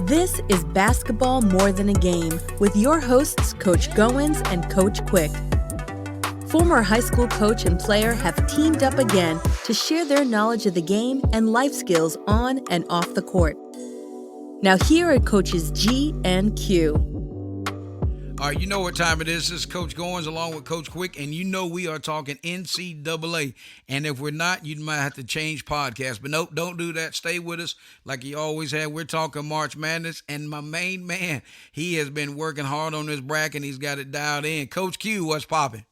This is Basketball More Than a Game with your hosts, Coach Goins and Coach Quick. Former high school coach and player have teamed up again to share their knowledge of the game and life skills on and off the court. Now here are Coaches G and Q. All right, you know what time it is. This is Coach Goins along with Coach Quick, and you know we are talking NCAA. And if we're not, you might have to change podcast. But nope, don't do that. Stay with us like you always have. We're talking March Madness, and my main man, he has been working hard on this bracket. He's got it dialed in. Coach Q, what's popping?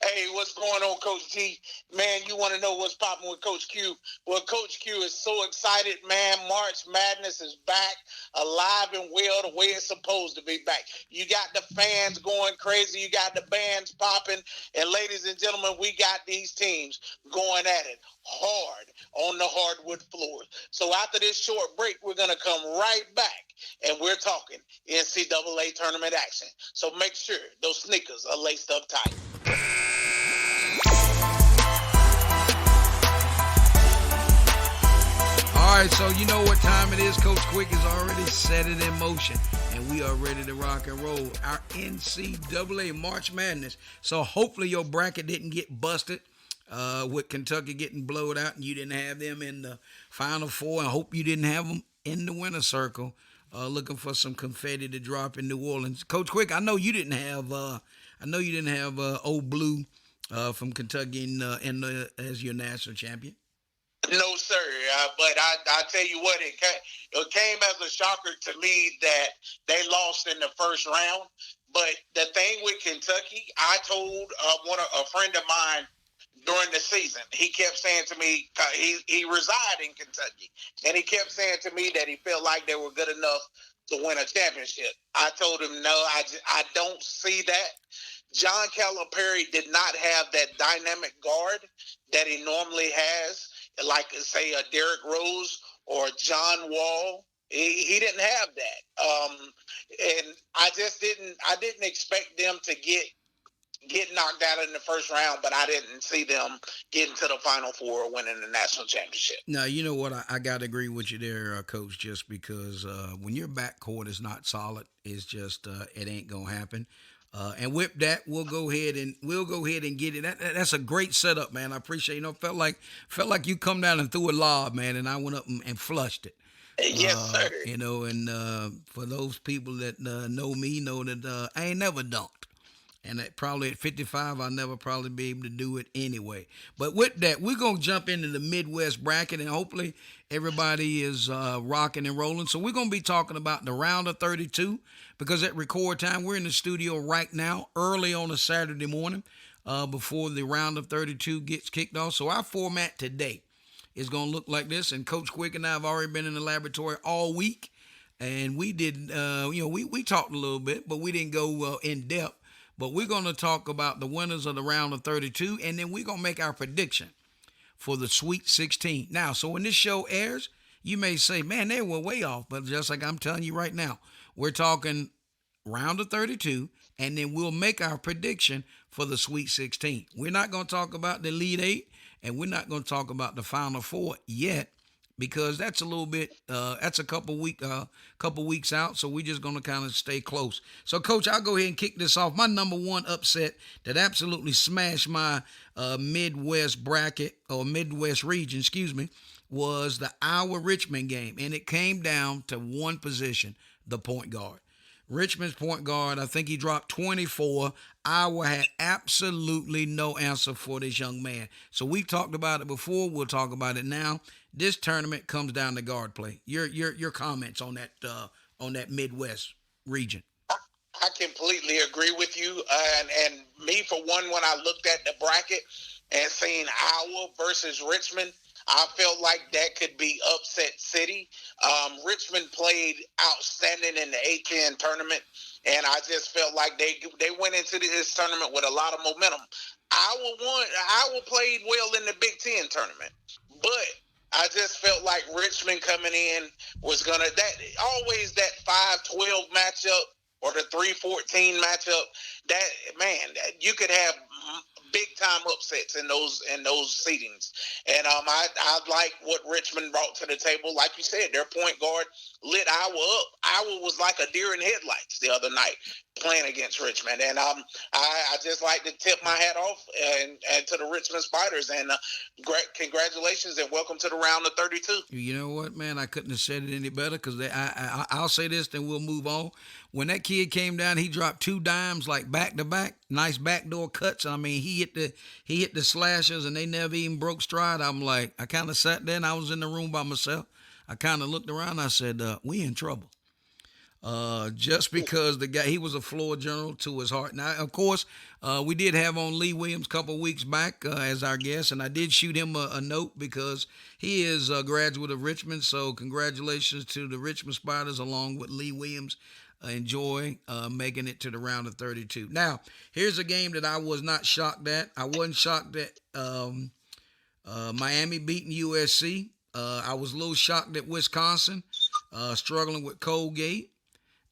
Hey, what's going on, Coach G? Man, you want to know what's popping with Coach Q? Well, Coach Q is so excited, man. March Madness is back, alive and well, the way it's supposed to be back. You got the fans going crazy. You got the bands popping. And ladies and gentlemen, we got these teams going at it hard on the hardwood floors. So after this short break, we're going to come right back, and we're talking NCAA tournament action. So make sure those sneakers are laced up tight. All right, so you know what time it is. Coach Quick has already set it in motion, and we are ready to rock and roll. Our NCAA March Madness. So hopefully your bracket didn't get busted with Kentucky getting blowed out and you didn't have them in the Final Four. I hope you didn't have them in the winner circle looking for some confetti to drop in New Orleans. Coach Quick, I know you didn't have Old Blue from Kentucky as your national champion. No, sir. But I tell you what, it came as a shocker to me that they lost in the first round. But the thing with Kentucky, I told a friend of mine during the season, he kept saying to me, he resided in Kentucky, and he kept saying to me that he felt like they were good enough to win a championship. I told him, no, I don't see that. John Calipari did not have that dynamic guard that he normally has, like, say, a Derrick Rose or John Wall. He didn't have that. And I didn't expect them to get knocked out in the first round, but I didn't see them getting to the Final Four or winning the national championship. Now, you know what? I got to agree with you there, Coach, just because when your backcourt is not solid, it's just it ain't going to happen. And with that, we'll go ahead and get it. That's a great setup, man. I appreciate it. Felt like you come down and threw a lob, man, and I went up and flushed it. Yes, sir. And for those people that know me, know that I ain't never dunked. And probably at 55, I'll never probably be able to do it anyway. But with that, we're going to jump into the Midwest bracket, and hopefully everybody is rocking and rolling. So we're going to be talking about the round of 32, because at record time, we're in the studio right now, early on a Saturday morning, before the round of 32 gets kicked off. So our format today is going to look like this, and Coach Quick and I have already been in the laboratory all week, and we did, we talked a little bit, but we didn't go in depth. But we're going to talk about the winners of the round of 32, and then we're going to make our prediction for the Sweet 16. Now, so when this show airs, you may say, man, they were way off. But just like I'm telling you right now, we're talking round of 32, and then we'll make our prediction for the Sweet 16. We're not going to talk about the Elite Eight, and we're not going to talk about the Final Four yet, because that's a little bit, that's a couple weeks out, so we're just going to kind of stay close. So, Coach, I'll go ahead and kick this off. My number one upset that absolutely smashed my Midwest bracket, or Midwest region, was the Iowa-Richmond game, and it came down to one position, the point guard. Richmond's point guard, I think he dropped 24. Iowa had absolutely no answer for this young man. So we've talked about it before. We'll talk about it now. This tournament comes down to guard play. Your comments on that Midwest region. I completely agree with you. And me, for one, when I looked at the bracket and seen Iowa versus Richmond, I felt like that could be upset city. Richmond played outstanding in the A-10 tournament, and I just felt like they went into this tournament with a lot of momentum. Iowa played well in the Big Ten tournament, but I just felt like Richmond coming in was that 5-12 matchup or the 3-14 matchup, that man, you could have big time upsets in those seedings. And I like what Richmond brought to the table. Like you said, their point guard lit Iowa up. Iowa was like a deer in headlights the other night playing against Richmond. And I just like to tip my hat off and to the Richmond Spiders. And congratulations and welcome to the round of 32. You know what, man? I couldn't have said it any better because I'll say this, then we'll move on. When that kid came down, he dropped 2 dimes like back to back, nice backdoor cuts. I mean, he hit the slashers and they never even broke stride. I'm like, I kind of sat there and I was in the room by myself. I kind of looked around. And I said, we in trouble. Just because the guy, he was a floor general to his heart. Now, of course, we did have on Lee Williams a couple of weeks back as our guest, and I did shoot him a note because he is a graduate of Richmond. So congratulations to the Richmond Spiders along with Lee Williams. Enjoy making it to the round of 32. Now, here's a game that I was not shocked at. I wasn't shocked at Miami beating USC. I was a little shocked at Wisconsin struggling with Colgate.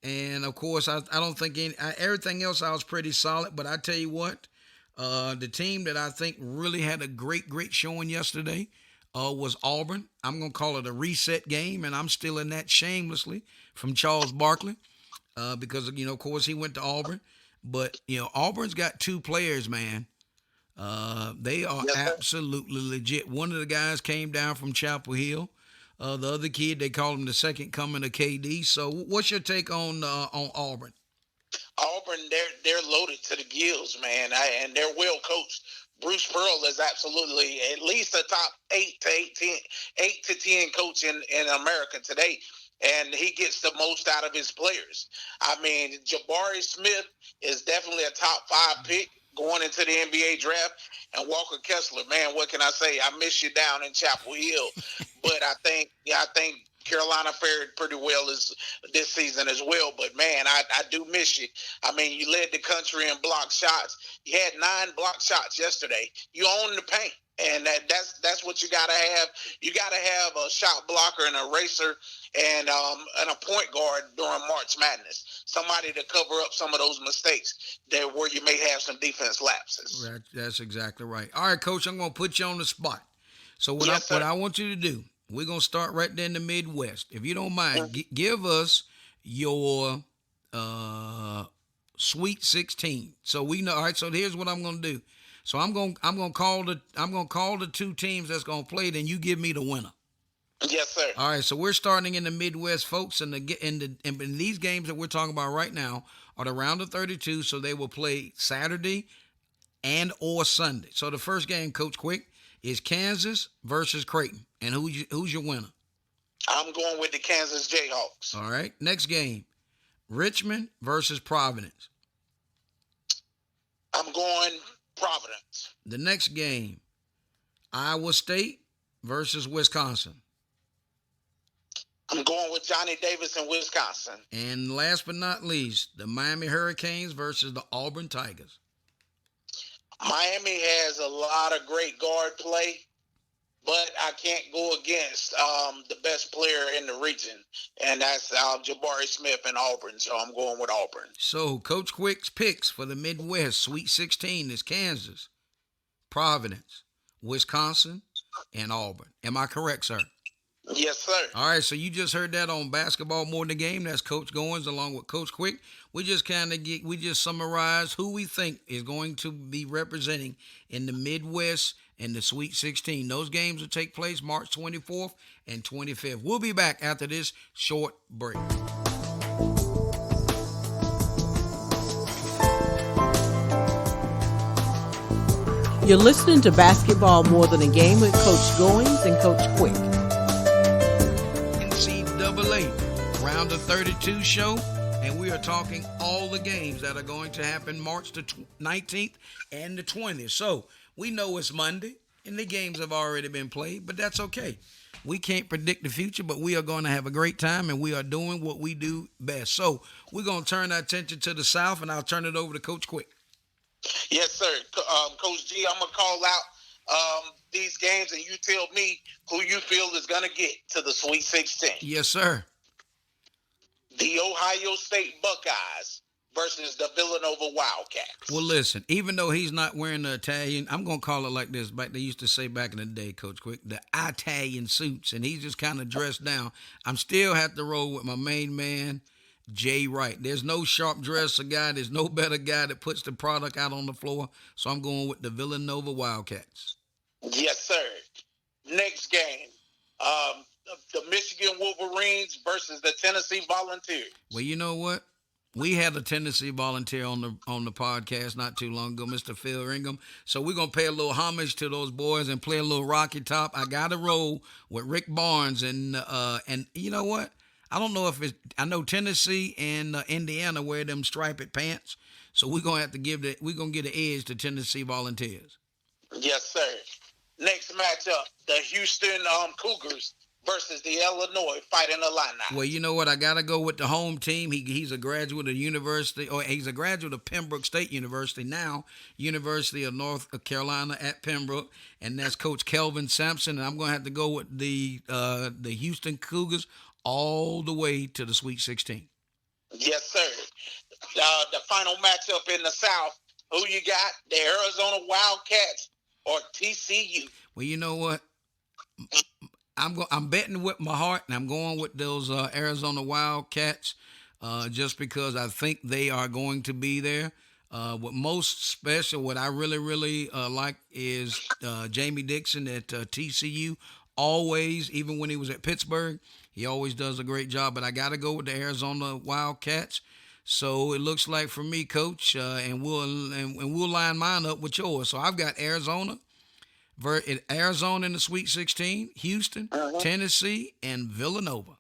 And, of course, I don't think everything else I was pretty solid. But I tell you what, the team that I think really had a great, great showing yesterday was Auburn. I'm going to call it a reset game, and I'm stealing that shamelessly from Charles Barkley because, of course, he went to Auburn. But, Auburn's got 2 players, man. They are absolutely legit. One of the guys came down from Chapel Hill. The other kid, they call him the second coming of KD. So, what's your take on Auburn? Auburn, they're loaded to the gills, man, and they're well coached. Bruce Pearl is absolutely at least a top 8 to 10 coach in America today, and he gets the most out of his players. I mean, Jabari Smith is definitely a top 5 pick going into the NBA draft. And Walker Kessler, man, what can I say? I miss you down in Chapel Hill. But I think Carolina fared pretty well this season as well. But, man, I do miss you. I mean, you led the country in block shots. You had 9 block shots yesterday. You own the paint. And that's what you got to have. You got to have a shot blocker and a racer and a point guard during March Madness. Somebody to cover up some of those mistakes where you may have some defense lapses. That's exactly right. All right, Coach, I'm going to put you on the spot. So what I want you to do, we're going to start right there in the Midwest. If you don't mind, give us your Sweet 16. So we know. All right. So here's what I'm going to do. So I'm going to call the 2 teams that's going to play. Then you give me the winner. Yes, sir. All right. So we're starting in the Midwest, folks, and in these games that we're talking about right now are the round of 32. So they will play Saturday and or Sunday. So the first game, Coach Quick, is Kansas versus Creighton. And who's your winner? I'm going with the Kansas Jayhawks. All right. Next game, Richmond versus Providence. I'm going Providence. The next game, Iowa State versus Wisconsin. I'm going with Johnny Davis in Wisconsin. And last but not least, the Miami Hurricanes versus the Auburn Tigers. Miami has a lot of great guard play, but I can't go against the best player in the region, and that's Jabari Smith in Auburn, so I'm going with Auburn. So Coach Quick's picks for the Midwest Sweet 16 is Kansas, Providence, Wisconsin, and Auburn. Am I correct, sir? Yes, sir. All right, so you just heard that on Basketball More Than a Game. That's Coach Goins along with Coach Quick. We just summarize who we think is going to be representing in the Midwest and the Sweet 16. Those games will take place March 24th and 25th. We'll be back after this short break. You're listening to Basketball More Than a Game with Coach Goins and Coach Quick. NCAA Round of 32 show, and we are talking all the games that are going to happen March the 19th and the 20th. So we know it's Monday, and the games have already been played, but that's okay. We can't predict the future, but we are going to have a great time, and we are doing what we do best. So we're going to turn our attention to the South, and I'll turn it over to Coach Quick. Yes, sir. Coach G, I'm going to call out these games, and you tell me who you feel is going to get to the Sweet 16. Yes, sir. the Ohio State Buckeyes versus the Villanova Well, Wildcats. listen, even though he's not wearing the Italian, I'm going to call it like this. Back they used to say back in the day, Coach Quick, the Italian suits, and he's just kind of dressed down. I'm still have to roll with my main man, Jay Wright. There's no sharp dresser guy. There's no better guy that puts the product out on the floor. So I'm going with the Villanova Wildcats. Yes, sir. Next game, um, the Michigan Wolverines versus the Tennessee Volunteers. Well, you know what? We had a Tennessee volunteer on the podcast not too long ago, Mr. Phil Ringham. So we're gonna pay a little homage to those boys and play a little Rocky Top. I got to roll with Rick Barnes and you know what? I don't know if it's. I know Tennessee and Indiana wear them striped pants, so we're gonna have to we're gonna get an edge to Tennessee Volunteers. Yes, sir. Next matchup, the Houston Cougars versus the Illinois Fighting Illini. Well, you know what? I got to go with the home team. He's a graduate of university, or he's a graduate of Pembroke State University, now University of North Carolina at Pembroke, and that's Coach Kelvin Sampson. And I'm going to have to go with the Houston Cougars all the way to the Sweet 16. Yes, sir. The final matchup in the South, who you got? The Arizona Wildcats or TCU? Well, you know what? I'm betting with my heart, and I'm going with those Arizona Wildcats just because I think they are going to be there. What most special, what I really like is Jamie Dixon at TCU. Always, even when he was at Pittsburgh, he always does a great job. But I got to go with the Arizona Wildcats. So it looks like for me, Coach, and we'll line mine up with yours. So I've got Arizona in the Sweet 16, Houston, Tennessee, and Villanova.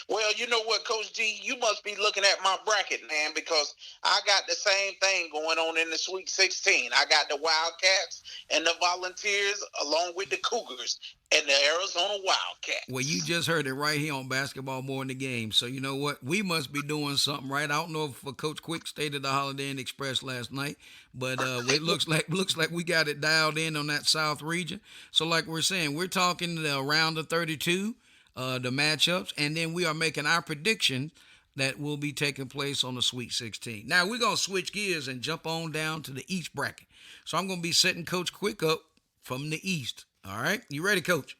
Well, you know what, Coach G? You must be looking at my bracket, man, because I got the same thing going on in the Sweet 16. I got the Wildcats and the Volunteers along with the Cougars and the Arizona Wildcats. Well, you just heard it right here on Basketball More in the Game. So you know what? We must be doing something right. I don't know if Coach Quick stated the Holiday Inn Express last night, but it looks like we got it dialed in on that South region. So like we're saying, we're talking around the 32. The matchups, and then we are making our prediction that will be taking place on the Sweet 16. Now, we're going to switch gears and jump on down to the East bracket. So I'm going to be setting Coach Quick up from the East. All right? You ready, Coach?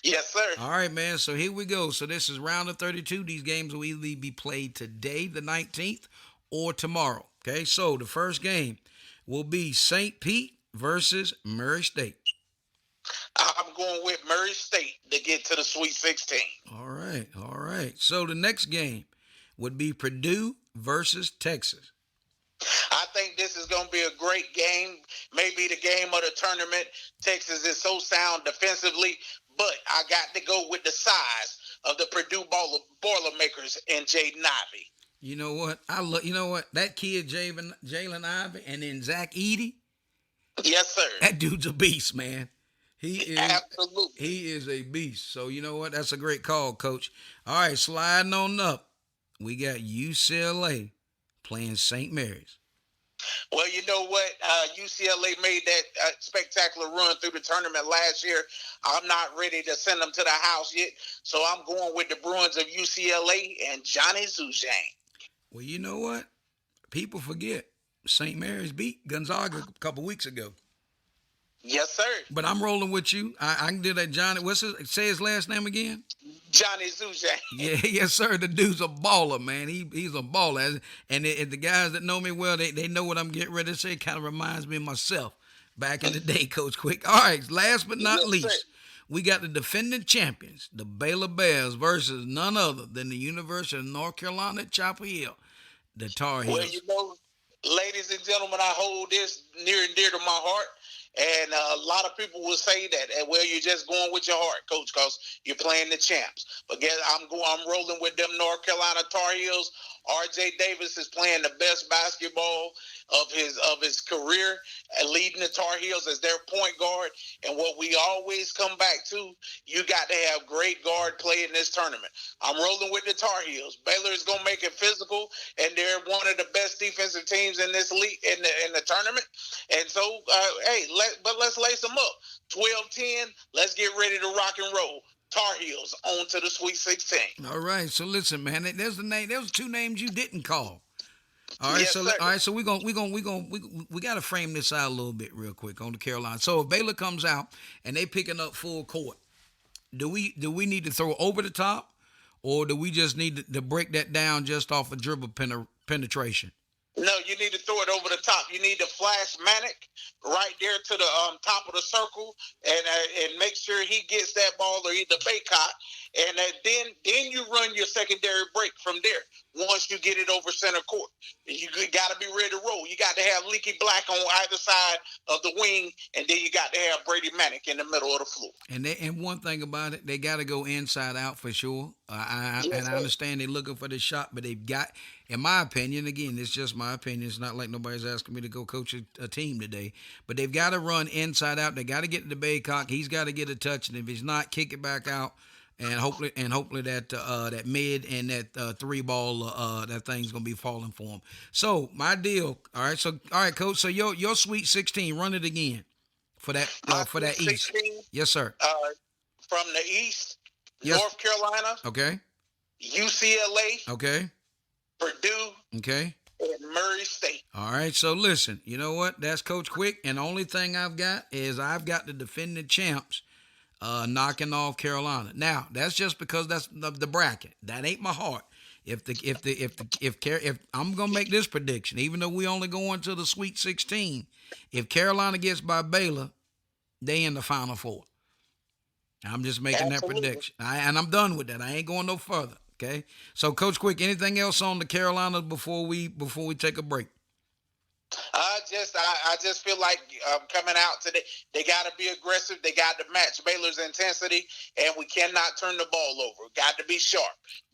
Yes, sir. All right, man. So here we go. So this is round of 32. These games will either be played today, the 19th, or tomorrow. Okay? So the first game will be St. Pete versus Murray State. I'm going with Murray State to get to the Sweet 16. All right. So the next game would be Purdue versus Texas. I think this is going to be a great game, maybe the game of the tournament. Texas is so sound defensively, but I got to go with the size of the Purdue Boilermakers and Jaden Ivey. You know what? You know what? That kid, Jalen Ivey, and then Zach Edey. Yes, sir. That dude's a beast, man. Absolutely. He is a beast. So you know what? That's a great call, Coach. All right, sliding on up. We got UCLA playing St. Mary's. Well, you know what? UCLA made that spectacular run through the tournament last year. I'm not ready to send them to the house yet, so I'm going with the Bruins of UCLA and Johnny Zuzang. Well, you know what? People forget St. Mary's beat Gonzaga a couple weeks ago. Yes, sir. But I'm rolling with you. I can do that, Johnny. Say his last name again? Johnny Zuzang. Yeah, yes, sir. The dude's a baller, man. He's a baller. And the guys that know me well, they know what I'm getting ready to say. It kind of reminds me of myself back in the day, Coach Quick. All right, last but not least, sir. We got the defending champions, the Baylor Bears, versus none other than the University of North Carolina at Chapel Hill, the Tar Heels. Well, you know, ladies and gentlemen, I hold this near and dear to my heart. And a lot of people will say that, well, you're just going with your heart, Coach, because you're playing the champs. But guess I'm rolling with them North Carolina Tar Heels. R.J. Davis is playing the best basketball of his career, and leading the Tar Heels as their point guard. And what we always come back to, you got to have great guard play in this tournament. I'm rolling with the Tar Heels. Baylor is going to make it physical, and they're one of the best defensive teams in this league in the tournament. And so, let's lace them up. 12-10, let's get ready to rock and roll. Tar Heels on to the Sweet 16. All right. So listen, man. There's the name. There's two names you didn't call. All right, Yes, so sir. we got to frame this out a little bit real quick on the Carolina. So if Baylor comes out and they picking up full court, do we need to throw over the top, or do we just need to break that down just off of dribble penetration? No, you need to throw it over the top. You need to flash Manic right there to the top of the circle, and make sure he gets that ball, or either Baycott, and then you run your secondary break from there. Once you get it over center court, you got to be ready to roll. You got to have Leaky Black on either side of the wing, and then you got to have Brady Manic in the middle of the floor. And one thing about it, they got to go inside out for sure. I understand they're looking for the shot, but they've got, in my opinion, again, it's just my opinion. It's not like nobody's asking me to go coach a team today, but they've got to run inside out. They got to get to Baycock. He's got to get a touch, and if he's not, kick it back out. And hopefully that mid and that three ball that thing's gonna be falling for him. So my deal, all right, coach. So your Sweet 16, run it again for that East. 16, Yes, sir. From the East, Yes. North Carolina, Okay. UCLA, Okay. Purdue, Okay. and Murray State. All right. So listen, you know what? That's Coach Quick, and the only thing I've got the defending champs. Knocking off Carolina. Now that's just because that's the bracket. That ain't my heart. If I'm gonna make this prediction, even though we only going to the Sweet 16, if Carolina gets by Baylor, they in the Final Four. I'm just making Absolutely. that prediction, and I'm done with that. I ain't going no further. Okay. So, Coach Quick, anything else on the Carolina before we take a break? I just feel like coming out today, they got to be aggressive. They got to match Baylor's intensity, and we cannot turn the ball over. Got to be sharp.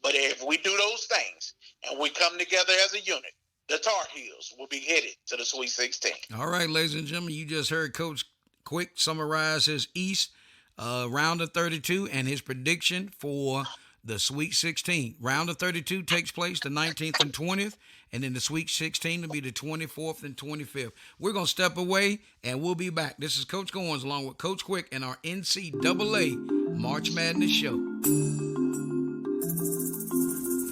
But if we do those things and we come together as a unit, the Tar Heels will be headed to the Sweet 16. All right, ladies and gentlemen, you just heard Coach Quick summarize his East round of 32 and his prediction for the Sweet 16. Round of 32 takes place the 19th and 20th. And then the Sweet 16 will be the 24th and 25th. We're going to step away, and we'll be back. This is Coach Goins along with Coach Quick and our NCAA March Madness Show.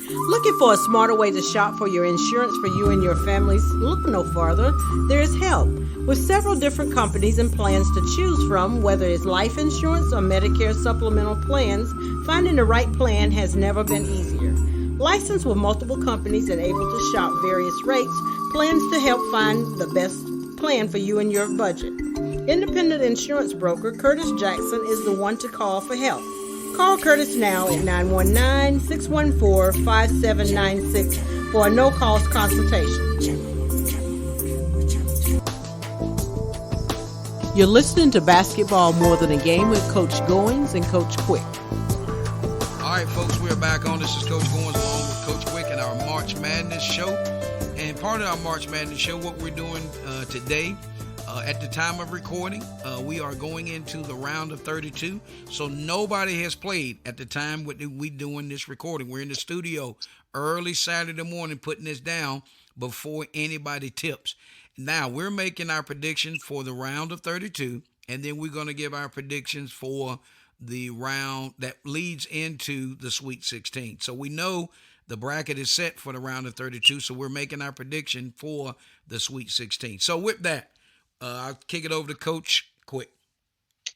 Looking for a smarter way to shop for your insurance for you and your families? Look no farther. There is help. With several different companies and plans to choose from, whether it's life insurance or Medicare supplemental plans, finding the right plan has never been easier. Licensed with multiple companies and able to shop various rates, plans to help find the best plan for you and your budget. Independent insurance broker Curtis Jackson is the one to call for help. Call Curtis now at 919-614-5796 for a no-cost consultation. You're listening to Basketball More Than a Game with Coach Goins and Coach Quick. All right, folks, we're back on. This is Coach Goins along with Coach Quick and our March Madness Show. And part of our March Madness Show, what we're doing today, at the time of recording, we are going into the round of 32. So nobody has played at the time we doing this recording. We're in the studio early Saturday morning putting this down before anybody tips. Now, we're making our predictions for the round of 32, and then we're going to give our predictions for the round that leads into the Sweet 16. So we know the bracket is set for the round of 32, so we're making our prediction for the Sweet 16. So with that, I'll kick it over to Coach Quick.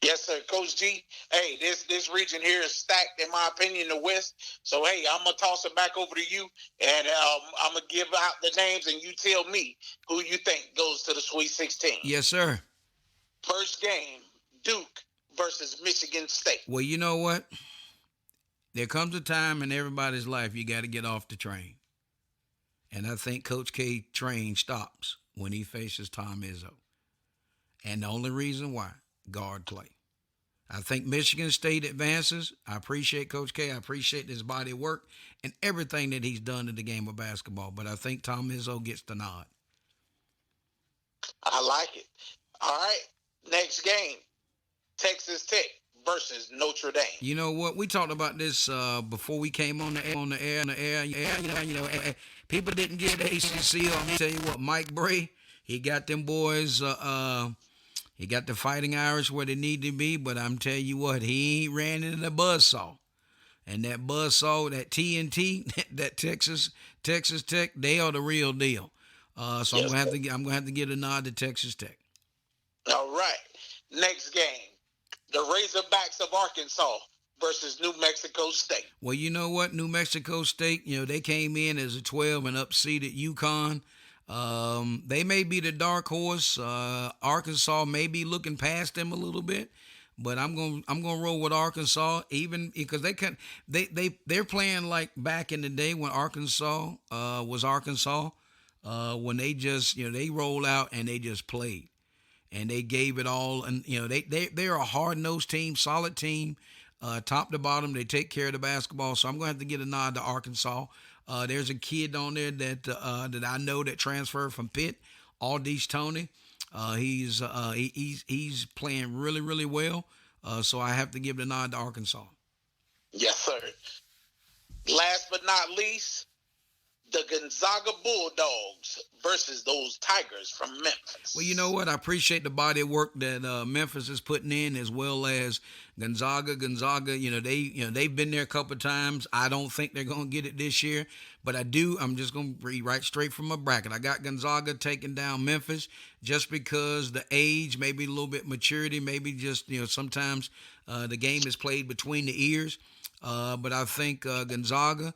Yes, sir. Coach G, hey, this region here is stacked, in my opinion, the West. So, hey, I'm going to toss it back over to you, and I'm going to give out the names, and you tell me who you think goes to the Sweet 16. Yes, sir. First game, Duke versus Michigan State. Well, you know what? There comes a time in everybody's life you got to get off the train. And I think Coach K train stops when he faces Tom Izzo. And the only reason why, guard play. I think Michigan State advances. I appreciate Coach K. I appreciate his body of work and everything that he's done in the game of basketball. But I think Tom Izzo gets the nod. I like it. All right. Next game, Texas Tech versus Notre Dame. You know what? We talked about this before we came on the air. People didn't get the ACC. I'll tell you what, Mike Bray, he got them boys He got the Fighting Irish where they need to be, but I'm telling you what, he ain't ran into the buzzsaw. And that buzzsaw, that TNT, that Texas Tech, they are the real deal. So Yes, sir. I'm gonna have to give a nod to Texas Tech. All right. Next game, the Razorbacks of Arkansas versus New Mexico State. Well, you know what? New Mexico State, they came in as a 12 and upseeded UConn. They may be the dark horse. Arkansas may be looking past them a little bit, but I'm gonna roll with Arkansas, even because they're playing like back in the day when Arkansas was Arkansas, when they just they roll out and they just played and they gave it all, and they're a hard nosed team, solid team. Top to bottom, they take care of the basketball. So I'm going to have to get a nod to Arkansas. There's a kid on there that I know that transferred from Pitt, Aldis Tony. He's playing really really well. So I have to give the nod to Arkansas. Yes, sir. Last but not least, the Gonzaga Bulldogs versus those Tigers from Memphis. Well, you know what? I appreciate the body of work that Memphis is putting in, as well as Gonzaga. Gonzaga, they've been there a couple of times. I don't think they're going to get it this year, but I do. I'm just going to read right straight from my bracket. I got Gonzaga taking down Memphis just because the age, maybe a little bit maturity, maybe just sometimes the game is played between the ears. But I think Gonzaga.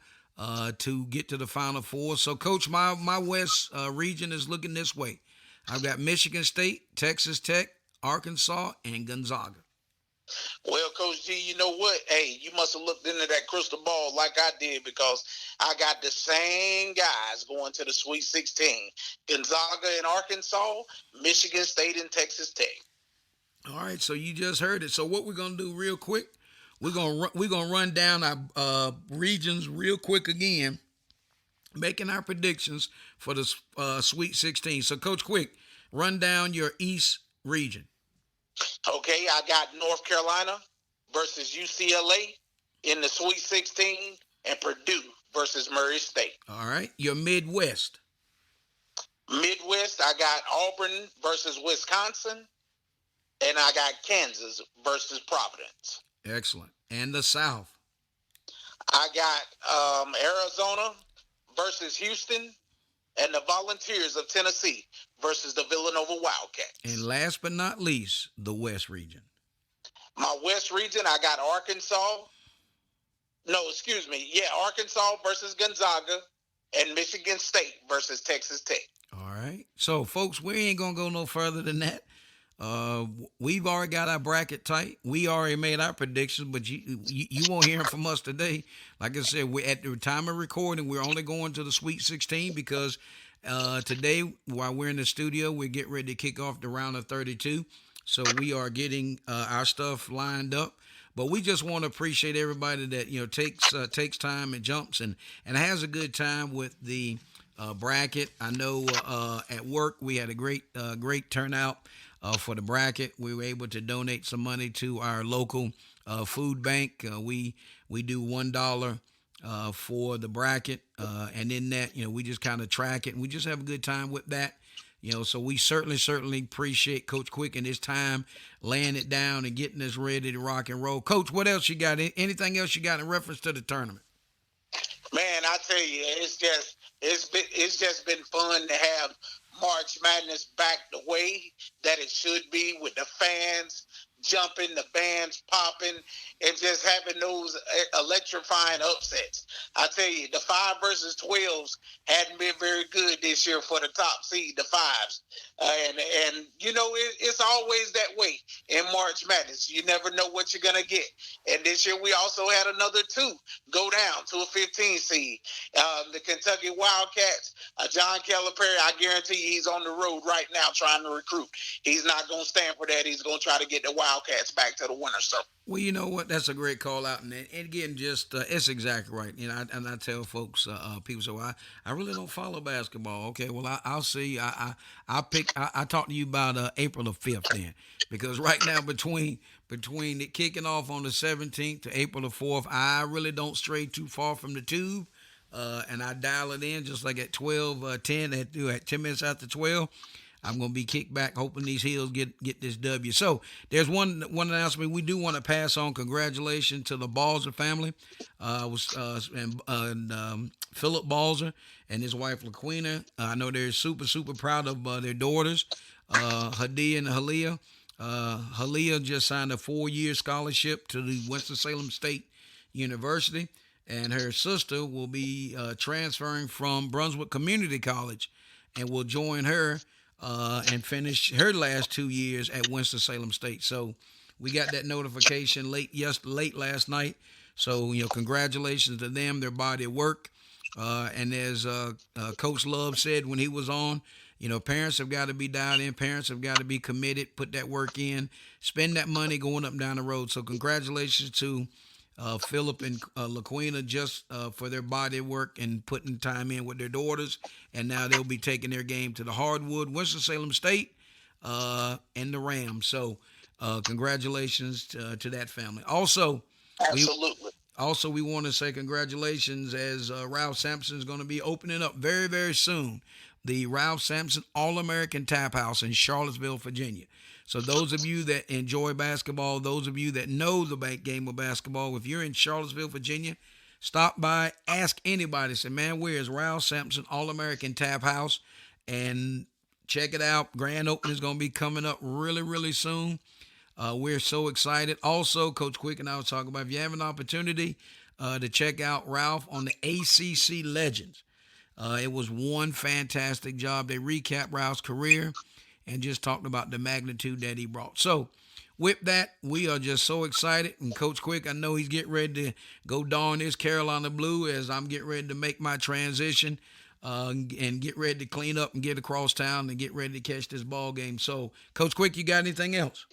To get to the Final Four. So, Coach, my West region is looking this way. I've got Michigan State, Texas Tech, Arkansas, and Gonzaga. Well, Coach G, you know what? Hey, you must have looked into that crystal ball like I did, because I got the same guys going to the Sweet 16. Gonzaga and Arkansas, Michigan State and Texas Tech. All right, so you just heard it. So what we're going to do real quick, we're gonna run down our regions real quick again, making our predictions for the Sweet 16. So, Coach Quick, run down your East region. Okay, I got North Carolina versus UCLA in the Sweet 16, and Purdue versus Murray State. All right, your Midwest. Midwest, I got Auburn versus Wisconsin, and I got Kansas versus Providence. Excellent. And the South. I got Arizona versus Houston, and the Volunteers of Tennessee versus the Villanova Wildcats. And last but not least, the West region. My West region, I got Arkansas. No, excuse me. Yeah, Arkansas versus Gonzaga, and Michigan State versus Texas Tech. All right. So, folks, we ain't going to go no further than that. We've already got our bracket tight. We already made our predictions, but you won't hear from us today. Like I said, we're at the time of recording, we're only going to the Sweet 16 because today, while we're in the studio, we're getting ready to kick off the round of 32. So we are getting our stuff lined up. But we just want to appreciate everybody that takes time and jumps and has a good time with the bracket. I know at work we had a great turnout. For the bracket, we were able to donate some money to our local food bank. We do $1 for the bracket, and in that, we just kind of track it, and we just have a good time with that. So we certainly appreciate Coach Quick and his time laying it down and getting us ready to rock and roll. Coach, what else you got? Anything else you got in reference to the tournament? Man, I tell you, it's just been fun to have March Madness back the way that it should be, with the fans jumping, the bands popping, and just having those electrifying upsets. I tell you, the 5 versus 12s hadn't been very good this year for the top seed, the 5s. And it's always that way in March Madness. You never know what you're going to get. And this year we also had another 2 go down to a 15 seed. The Kentucky Wildcats, John Calipari, I guarantee you he's on the road right now trying to recruit. He's not going to stand for that. He's going to try to get the Wildcats back to the winner's circle. Well, you know what? That's a great call out, and again, just it's exactly right. I tell folks, people say, "Well, I really don't follow basketball." Okay, well, I'll see. I talk to you about April the 5th then, because right now between it kicking off on the 17th to April the 4th, I really don't stray too far from the tube, and I dial it in just like at 12:10 at 10 minutes after 12. I'm going to be kicked back, hoping these Heels get this W. So there's one announcement we do want to pass on. Congratulations to the Balzer family. Philip Balzer and his wife LaQuina. I know they're super proud of their daughters, Hadia and Halia. Halia just signed a 4-year scholarship to the Winston-Salem State University, and her sister will be transferring from Brunswick Community College and will join her and finish her last 2 years at Winston-Salem State. So we got that notification late last night. So, congratulations to them, their body of work. And as Coach Love said when he was on, parents have got to be dialed in. Parents have got to be committed, put that work in, spend that money going up and down the road. So congratulations to Philip and LaQuina just for their body work and putting time in with their daughters. And now they'll be taking their game to the hardwood, Winston-Salem State, and the Rams. So congratulations to that family. Also, Absolutely. we want to say congratulations as Ralph Sampson is going to be opening up very, very soon the Ralph Sampson All-American Tap House in Charlottesville, Virginia. So those of you that enjoy basketball, those of you that know the game of basketball, if you're in Charlottesville, Virginia, stop by, ask anybody, say, man, where is Ralph Sampson All-American Tap House? And check it out. Grand opening is going to be coming up really, really soon. We're so excited. Also, Coach Quick and I was talking about, if you have an opportunity to check out Ralph on the ACC Legends, it was one fantastic job. They recapped Ralph's career and just talked about the magnitude that he brought. So with that, we are just so excited. And Coach Quick, I know he's getting ready to go don his Carolina blue as I'm getting ready to make my transition and get ready to clean up and get across town and get ready to catch this ball game. So, Coach Quick, you got anything else?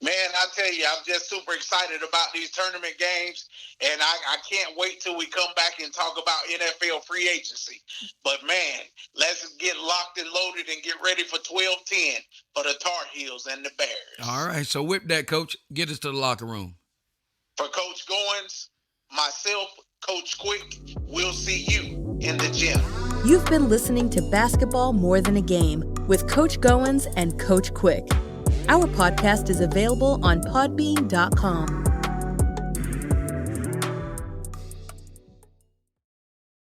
Man, I tell you, I'm just super excited about these tournament games, and I can't wait till we come back and talk about NFL free agency. But, man, let's get locked and loaded and get ready for 12-10 for the Tar Heels and the Bears. All right, so whip that, Coach. Get us to the locker room. For Coach Goins, myself, Coach Quick, we'll see you in the gym. You've been listening to Basketball More Than a Game with Coach Goins and Coach Quick. Our podcast is available on podbean.com.